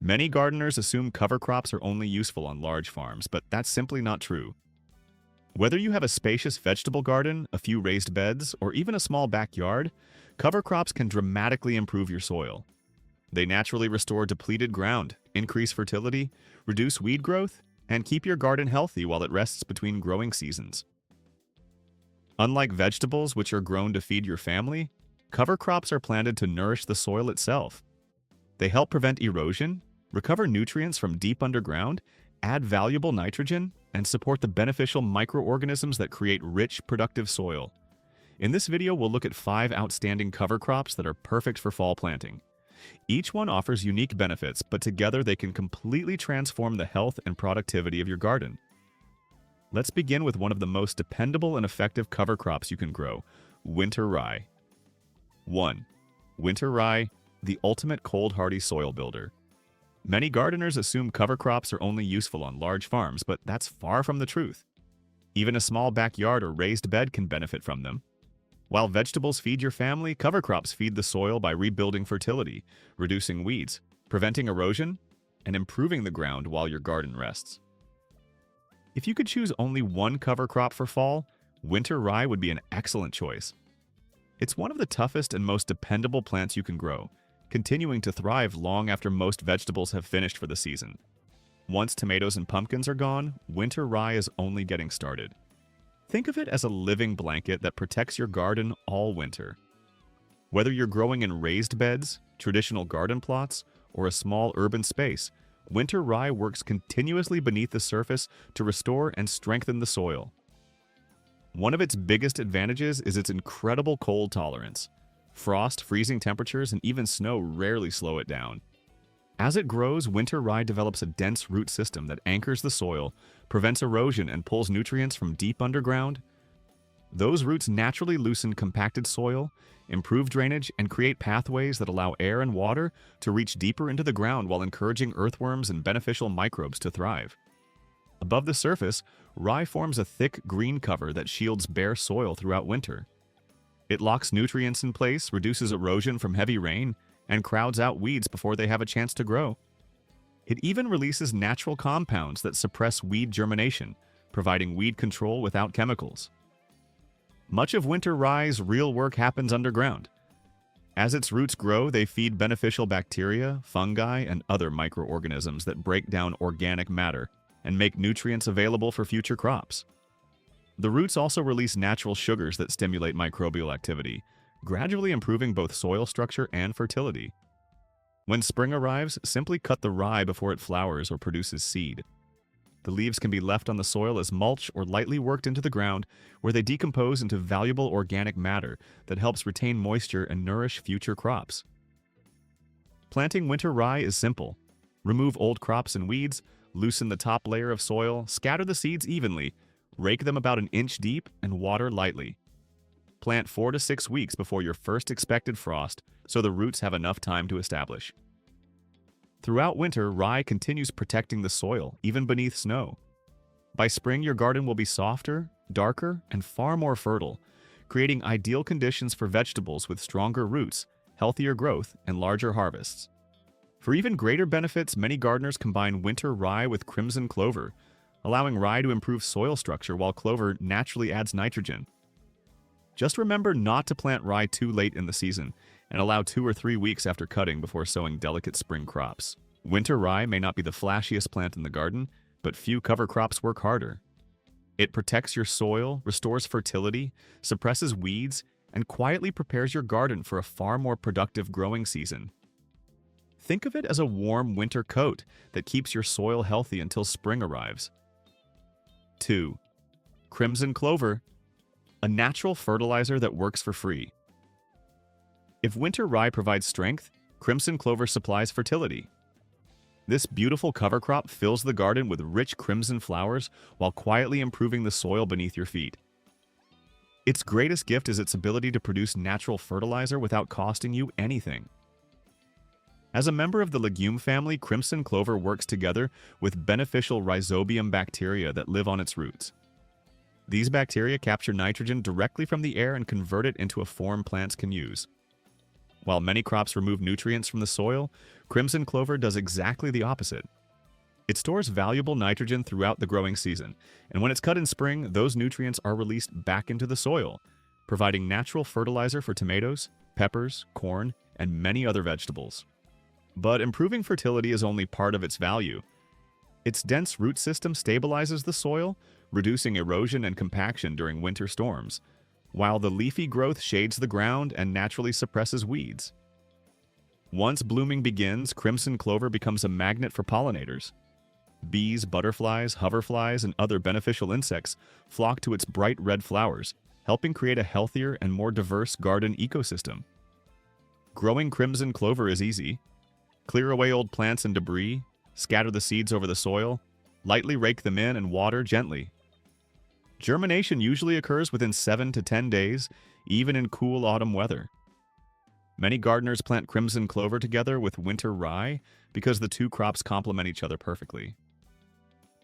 Many gardeners assume cover crops are only useful on large farms, but that's simply not true. Whether you have a spacious vegetable garden, a few raised beds, or even a small backyard, cover crops can dramatically improve your soil. They naturally restore depleted ground, increase fertility, reduce weed growth, and keep your garden healthy while it rests between growing seasons. Unlike vegetables, which are grown to feed your family, cover crops are planted to nourish the soil itself. They help prevent erosion, recover nutrients from deep underground, add valuable nitrogen, and support the beneficial microorganisms that create rich, productive soil. In this video, we'll look at 5 outstanding cover crops that are perfect for fall planting. Each one offers unique benefits, but together they can completely transform the health and productivity of your garden. Let's begin with one of the most dependable and effective cover crops you can grow, winter rye. 1. Winter rye, the ultimate cold-hardy soil builder. Many gardeners assume cover crops are only useful on large farms, but that's far from the truth. Even a small backyard or raised bed can benefit from them. While vegetables feed your family, cover crops feed the soil by rebuilding fertility, reducing weeds, preventing erosion, and improving the ground while your garden rests. If you could choose only one cover crop for fall, winter rye would be an excellent choice. It's one of the toughest and most dependable plants you can grow, continuing to thrive long after most vegetables have finished for the season. Once tomatoes and pumpkins are gone, winter rye is only getting started. Think of it as a living blanket that protects your garden all winter. Whether you're growing in raised beds, traditional garden plots, or a small urban space, winter rye works continuously beneath the surface to restore and strengthen the soil. One of its biggest advantages is its incredible cold tolerance. Frost, freezing temperatures, and even snow rarely slow it down. As it grows, winter rye develops a dense root system that anchors the soil, prevents erosion, and pulls nutrients from deep underground. Those roots naturally loosen compacted soil, improve drainage, and create pathways that allow air and water to reach deeper into the ground while encouraging earthworms and beneficial microbes to thrive. Above the surface, rye forms a thick green cover that shields bare soil throughout winter. It locks nutrients in place, reduces erosion from heavy rain, and crowds out weeds before they have a chance to grow. It even releases natural compounds that suppress weed germination, providing weed control without chemicals. Much of winter rye's real work happens underground. As its roots grow, they feed beneficial bacteria, fungi, and other microorganisms that break down organic matter and make nutrients available for future crops. The roots also release natural sugars that stimulate microbial activity, gradually improving both soil structure and fertility. When spring arrives, simply cut the rye before it flowers or produces seed. The leaves can be left on the soil as mulch or lightly worked into the ground, where they decompose into valuable organic matter that helps retain moisture and nourish future crops. Planting winter rye is simple. Remove old crops and weeds, loosen the top layer of soil, scatter the seeds evenly, rake them about an inch deep, and water lightly. Plant 4 to 6 weeks before your first expected frost, so the roots have enough time to establish. Throughout winter, rye continues protecting the soil, even beneath snow. By spring, your garden will be softer, darker, and far more fertile, creating ideal conditions for vegetables with stronger roots, healthier growth, and larger harvests. For even greater benefits, many gardeners combine winter rye with crimson clover, allowing rye to improve soil structure while clover naturally adds nitrogen. Just remember not to plant rye too late in the season, and allow 2 or 3 weeks after cutting before sowing delicate spring crops. Winter rye may not be the flashiest plant in the garden, but few cover crops work harder. It protects your soil, restores fertility, suppresses weeds, and quietly prepares your garden for a far more productive growing season. Think of it as a warm winter coat that keeps your soil healthy until spring arrives. 2. Crimson clover, a natural fertilizer that works for free. If winter rye provides strength, crimson clover supplies fertility. This beautiful cover crop fills the garden with rich crimson flowers while quietly improving the soil beneath your feet. Its greatest gift is its ability to produce natural fertilizer without costing you anything. As a member of the legume family, crimson clover works together with beneficial rhizobium bacteria that live on its roots. These bacteria capture nitrogen directly from the air and convert it into a form plants can use. While many crops remove nutrients from the soil, crimson clover does exactly the opposite. It stores valuable nitrogen throughout the growing season, and when it's cut in spring, those nutrients are released back into the soil, providing natural fertilizer for tomatoes, peppers, corn, and many other vegetables. But improving fertility is only part of its value. Its dense root system stabilizes the soil, reducing erosion and compaction during winter storms, while the leafy growth shades the ground and naturally suppresses weeds. Once blooming begins, crimson clover becomes a magnet for pollinators. Bees, butterflies, hoverflies, and other beneficial insects flock to its bright red flowers, helping create a healthier and more diverse garden ecosystem. Growing crimson clover is easy. Clear away old plants and debris, scatter the seeds over the soil, lightly rake them in and water gently. Germination usually occurs within 7 to 10 days, even in cool autumn weather. Many gardeners plant crimson clover together with winter rye because the two crops complement each other perfectly.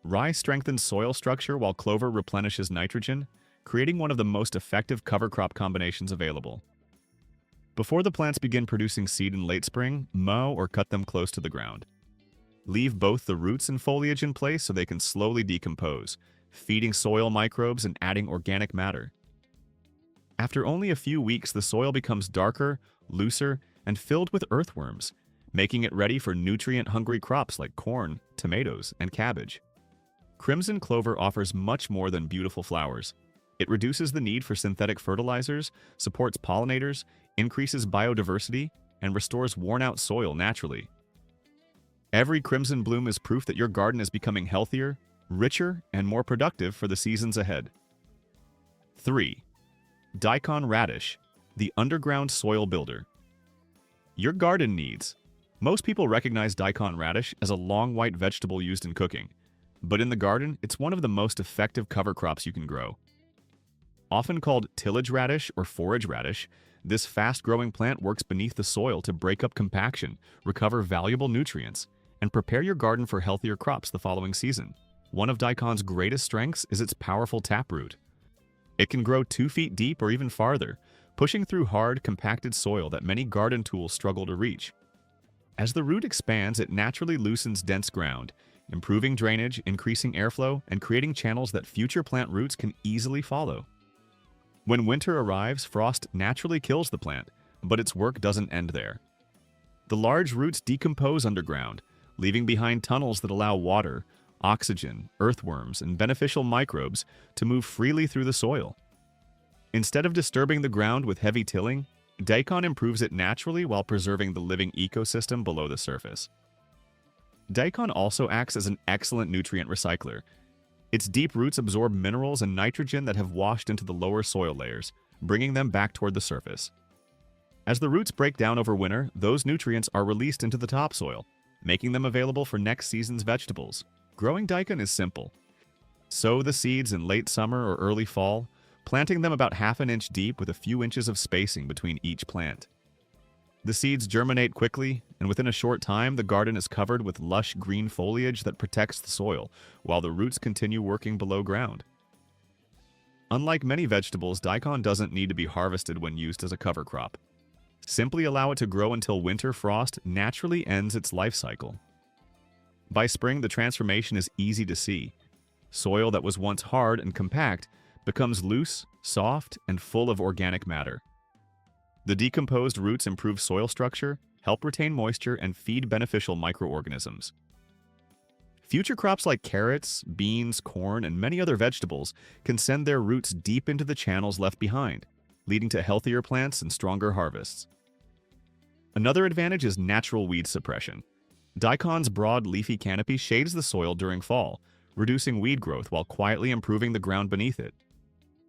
Rye strengthens soil structure while clover replenishes nitrogen, creating one of the most effective cover crop combinations available. Before the plants begin producing seed in late spring, mow or cut them close to the ground. Leave both the roots and foliage in place so they can slowly decompose, feeding soil microbes and adding organic matter. After only a few weeks, the soil becomes darker, looser, and filled with earthworms, making it ready for nutrient-hungry crops like corn, tomatoes, and cabbage. Crimson clover offers much more than beautiful flowers. It reduces the need for synthetic fertilizers, supports pollinators, increases biodiversity, and restores worn-out soil naturally. Every crimson bloom is proof that your garden is becoming healthier, richer, and more productive for the seasons ahead. 3. Daikon radish, the underground soil builder. Your garden needs. Most people recognize daikon radish as a long white vegetable used in cooking, but in the garden, it's one of the most effective cover crops you can grow. Often called tillage radish or forage radish, this fast-growing plant works beneath the soil to break up compaction, recover valuable nutrients, and prepare your garden for healthier crops the following season. One of daikon's greatest strengths is its powerful taproot. It can grow 2 feet deep or even farther, pushing through hard, compacted soil that many garden tools struggle to reach. As the root expands, it naturally loosens dense ground, improving drainage, increasing airflow, and creating channels that future plant roots can easily follow. When winter arrives, frost naturally kills the plant, but its work doesn't end there. The large roots decompose underground, leaving behind tunnels that allow water, oxygen, earthworms, and beneficial microbes to move freely through the soil. Instead of disturbing the ground with heavy tilling, daikon improves it naturally while preserving the living ecosystem below the surface. Daikon also acts as an excellent nutrient recycler. Its deep roots absorb minerals and nitrogen that have washed into the lower soil layers, bringing them back toward the surface. As the roots break down over winter, those nutrients are released into the topsoil, making them available for next season's vegetables. Growing daikon is simple. Sow the seeds in late summer or early fall, planting them about ½ an inch deep with a few inches of spacing between each plant. The seeds germinate quickly, and within a short time, the garden is covered with lush green foliage that protects the soil, while the roots continue working below ground. Unlike many vegetables, daikon doesn't need to be harvested when used as a cover crop. Simply allow it to grow until winter frost naturally ends its life cycle. By spring, the transformation is easy to see. Soil that was once hard and compact becomes loose, soft, and full of organic matter. The decomposed roots improve soil structure, help retain moisture, and feed beneficial microorganisms. Future crops like carrots, beans, corn, and many other vegetables can send their roots deep into the channels left behind, leading to healthier plants and stronger harvests. Another advantage is natural weed suppression. Daikon's broad leafy canopy shades the soil during fall, reducing weed growth while quietly improving the ground beneath it.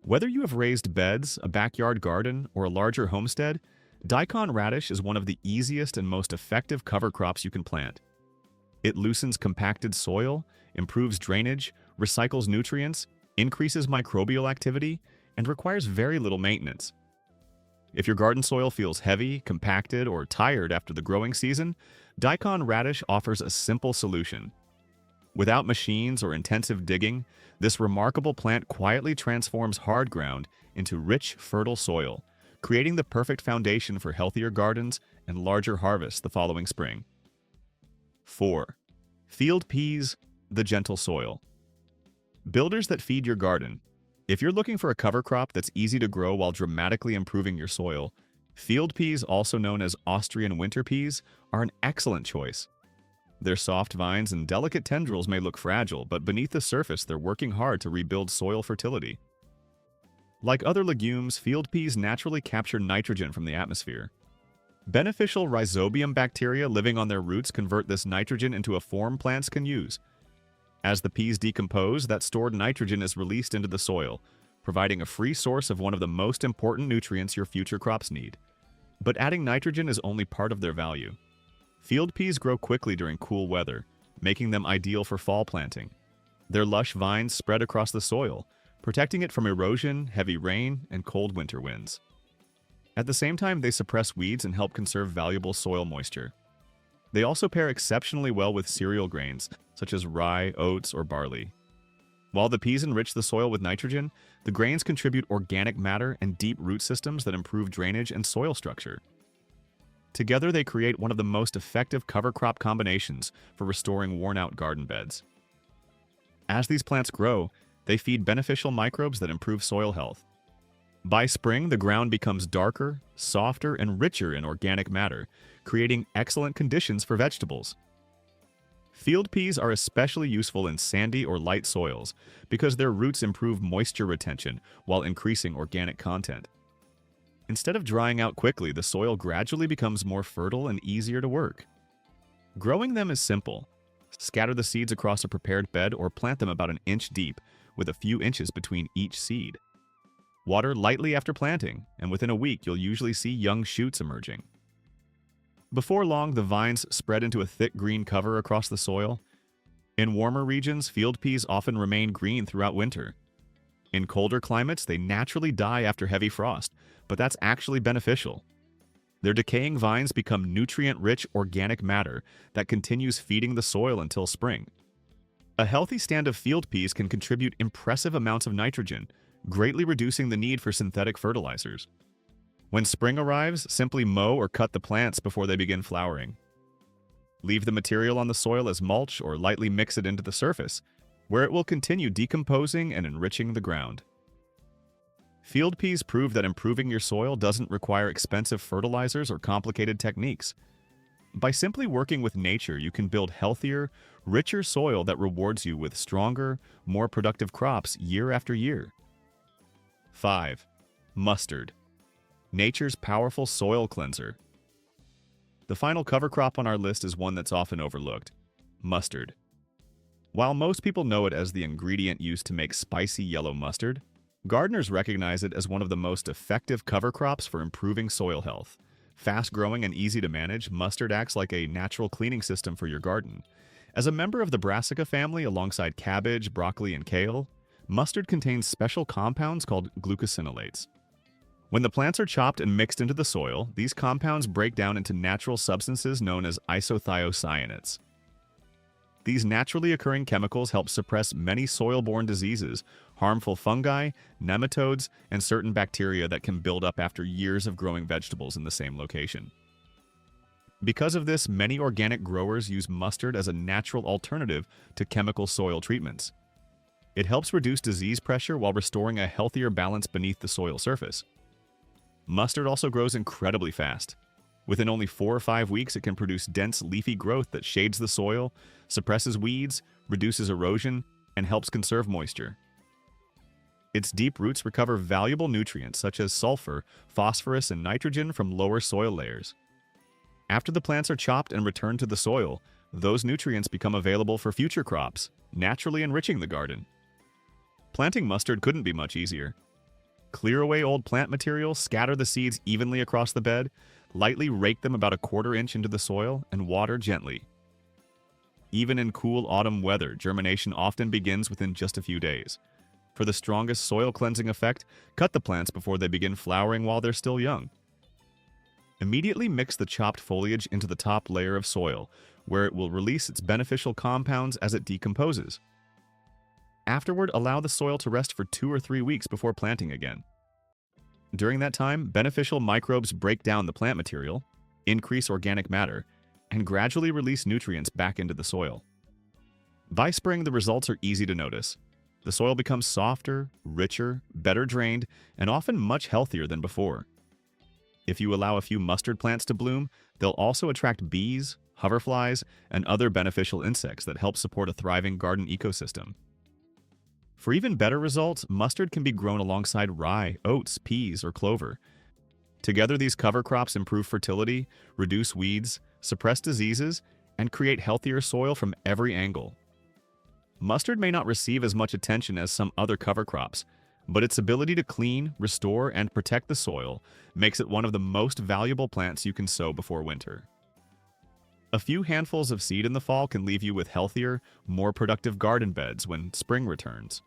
Whether you have raised beds, a backyard garden, or a larger homestead, daikon radish is one of the easiest and most effective cover crops you can plant. It loosens compacted soil, improves drainage, recycles nutrients, increases microbial activity, and requires very little maintenance. If your garden soil feels heavy, compacted, or tired after the growing season, daikon radish offers a simple solution. Without machines or intensive digging, this remarkable plant quietly transforms hard ground into rich, fertile soil, creating the perfect foundation for healthier gardens and larger harvests the following spring. 4. Field peas, the gentle soil. Builders that feed your garden. If you're looking for a cover crop that's easy to grow while dramatically improving your soil, field peas, also known as Austrian winter peas, are an excellent choice. Their soft vines and delicate tendrils may look fragile, but beneath the surface they're working hard to rebuild soil fertility. Like other legumes, field peas naturally capture nitrogen from the atmosphere. Beneficial rhizobium bacteria living on their roots convert this nitrogen into a form plants can use. As the peas decompose, that stored nitrogen is released into the soil, providing a free source of one of the most important nutrients your future crops need. But adding nitrogen is only part of their value. Field peas grow quickly during cool weather, making them ideal for fall planting. Their lush vines spread across the soil, protecting it from erosion, heavy rain, and cold winter winds. At the same time, they suppress weeds and help conserve valuable soil moisture. They also pair exceptionally well with cereal grains, such as rye, oats, or barley. While the peas enrich the soil with nitrogen, the grains contribute organic matter and deep root systems that improve drainage and soil structure. Together, they create one of the most effective cover crop combinations for restoring worn-out garden beds. As these plants grow, they feed beneficial microbes that improve soil health. By spring, the ground becomes darker, softer, and richer in organic matter, creating excellent conditions for vegetables. Field peas are especially useful in sandy or light soils because their roots improve moisture retention while increasing organic content. Instead of drying out quickly, the soil gradually becomes more fertile and easier to work. Growing them is simple. Scatter the seeds across a prepared bed or plant them about an inch deep, with a few inches between each seed. Water lightly after planting, and within a week you'll usually see young shoots emerging. Before long, the vines spread into a thick green cover across the soil. In warmer regions, field peas often remain green throughout winter. In colder climates, they naturally die after heavy frost, but that's actually beneficial. Their decaying vines become nutrient-rich organic matter that continues feeding the soil until spring. A healthy stand of field peas can contribute impressive amounts of nitrogen, greatly reducing the need for synthetic fertilizers. When spring arrives, simply mow or cut the plants before they begin flowering. Leave the material on the soil as mulch or lightly mix it into the surface, where it will continue decomposing and enriching the ground. Field peas prove that improving your soil doesn't require expensive fertilizers or complicated techniques. By simply working with nature, you can build healthier, richer soil that rewards you with stronger, more productive crops year after year. 5. Mustard. Nature's powerful soil cleanser. The final cover crop on our list is one that's often overlooked: mustard. While most people know it as the ingredient used to make spicy yellow mustard, gardeners recognize it as one of the most effective cover crops for improving soil health. Fast-growing and easy to manage, mustard acts like a natural cleaning system for your garden. As a member of the Brassica family alongside cabbage, broccoli, and kale, mustard contains special compounds called glucosinolates. When the plants are chopped and mixed into the soil, these compounds break down into natural substances known as isothiocyanates. These naturally occurring chemicals help suppress many soil-borne diseases, harmful fungi, nematodes, and certain bacteria that can build up after years of growing vegetables in the same location. Because of this, many organic growers use mustard as a natural alternative to chemical soil treatments. It helps reduce disease pressure while restoring a healthier balance beneath the soil surface. Mustard also grows incredibly fast. Within only 4 or 5 weeks, it can produce dense leafy growth that shades the soil, suppresses weeds, reduces erosion, and helps conserve moisture. Its deep roots recover valuable nutrients such as sulfur, phosphorus, and nitrogen from lower soil layers. After the plants are chopped and returned to the soil, those nutrients become available for future crops, naturally enriching the garden. Planting mustard couldn't be much easier. Clear away old plant material, scatter the seeds evenly across the bed, lightly rake them about a 1/4 inch into the soil, and water gently. Even in cool autumn weather, germination often begins within just a few days. For the strongest soil cleansing effect, cut the plants before they begin flowering while they're still young. Immediately mix the chopped foliage into the top layer of soil, where it will release its beneficial compounds as it decomposes. Afterward, allow the soil to rest for 2 or 3 weeks before planting again. During that time, beneficial microbes break down the plant material, increase organic matter, and gradually release nutrients back into the soil. By spring, the results are easy to notice. The soil becomes softer, richer, better drained, and often much healthier than before. If you allow a few mustard plants to bloom, they'll also attract bees, hoverflies, and other beneficial insects that help support a thriving garden ecosystem. For even better results, mustard can be grown alongside rye, oats, peas, or clover. Together, these cover crops improve fertility, reduce weeds, suppress diseases, and create healthier soil from every angle. Mustard may not receive as much attention as some other cover crops, but its ability to clean, restore, and protect the soil makes it one of the most valuable plants you can sow before winter. A few handfuls of seed in the fall can leave you with healthier, more productive garden beds when spring returns.